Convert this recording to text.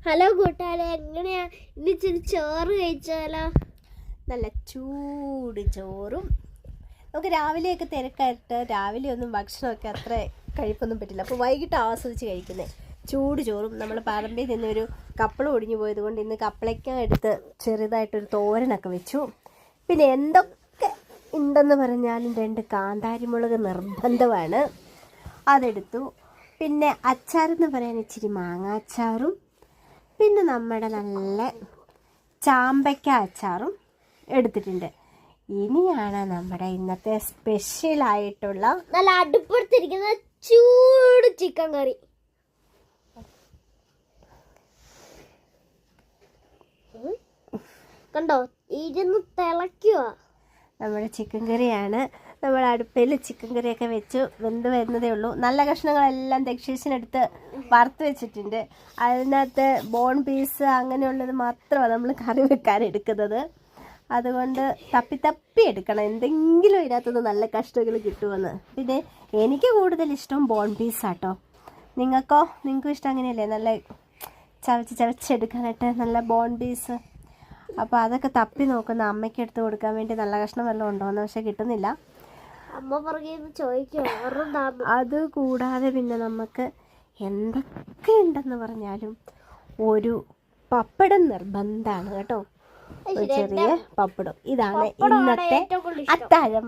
Hello കൂട്ടുകാരെ, എങ്ങനെയാ ഇനി ഇച്ചിരി ചോറ് കഴിച്ചാലോ? നല്ല ചൂട് ചോറും. നമുക്ക് രാവിലെയൊക്കെ തിരക്കായിട്ട് രാവിലെ ഒന്നും ഭക്ഷണമൊക്കെ അത്ര കഴിപ്പൊന്നും പറ്റില്ല. അപ്പോൾ വൈകിട്ട് ആസ്വദിച്ച് കഴിക്കുന്നത് ചൂട് ചോറും. നമ്മൾ പറമ്പിൽ നിന്നൊരു കപ്പള ഒടിഞ്ഞു പോയത് കൊണ്ട് ഇന്ന് കപ്പളയ്ക്ക എടുത്ത് ചെറുതായിട്ടൊരു തോരനൊക്കെ വെച്ചു. പിന്നെ എന്തൊക്കെ ഉണ്ടെന്ന് പറഞ്ഞാലും 2 കാന്താരിമുളക് നിർബന്ധമാണ്, അതെടുത്തു. പിന്നെ അച്ചാറെന്ന് പറയാൻ ഇച്ചിരി മാങ്ങാച്ചാറും, പിന്നെ നമ്മുടെ നല്ല ചാമ്പയ്ക്ക അച്ചാറും എടുത്തിട്ടുണ്ട്. ഇനിയാണ് നമ്മുടെ ഇന്നത്തെ സ്പെഷ്യലായിട്ടുള്ള നല്ല അടുപ്പത്തിരിക്കുന്ന ചൂട് ചിക്കൻ കറി. കണ്ടോ, ഇരുന്ന് തിളയ്ക്കുക. നമ്മുടെ ചിക്കൻ കറിയാണ്. നമ്മൾ അടുപ്പിൽ ചിക്കൻ കറിയൊക്കെ വെച്ച് വെന്ത് വരുന്നതേ ഉള്ളൂ. നല്ല കഷ്ണങ്ങളെല്ലാം ദക്ഷിണെടുത്ത് വറുത്ത് വെച്ചിട്ടുണ്ട്. അതിനകത്ത് ബോൺ പീസ് അങ്ങനെയുള്ളത് മാത്രമാണ് നമ്മൾ കറി വെക്കാൻ എടുക്കുന്നത്. അതുകൊണ്ട് തപ്പി എടുക്കണം, എന്തെങ്കിലും ഇതിനകത്തുനിന്ന് നല്ല കഷ്ണങ്ങൾ കിട്ടുമെന്ന്. പിന്നെ എനിക്ക് കൂടുതൽ ഇഷ്ടം ബോൺ പീസാട്ടോ. നിങ്ങൾക്കും ഇഷ്ടം അങ്ങനെയല്ലേ? നല്ല ചവച്ചെടുക്കാനായിട്ട് നല്ല ബോൺ പീസ്. അപ്പോൾ അതൊക്കെ തപ്പി നോക്കുന്ന അമ്മയ്ക്ക് എടുത്ത് കൊടുക്കാൻ വേണ്ടി നല്ല കഷ്ണം വല്ലതും ഉണ്ടോയെന്ന്. പക്ഷെ കിട്ടുന്നില്ല. അമ്മ പുറകെ ചോദിക്കും. അത് കൂടാതെ പിന്നെ നമുക്ക് എന്തൊക്കെ ഉണ്ടെന്ന് പറഞ്ഞാലും ഒരു പപ്പടം നിർബന്ധമാണ് കേട്ടോ. ഒരു ചെറിയ പപ്പടം. ഇതാണ് ഇന്നത്തെ അത്താഴം.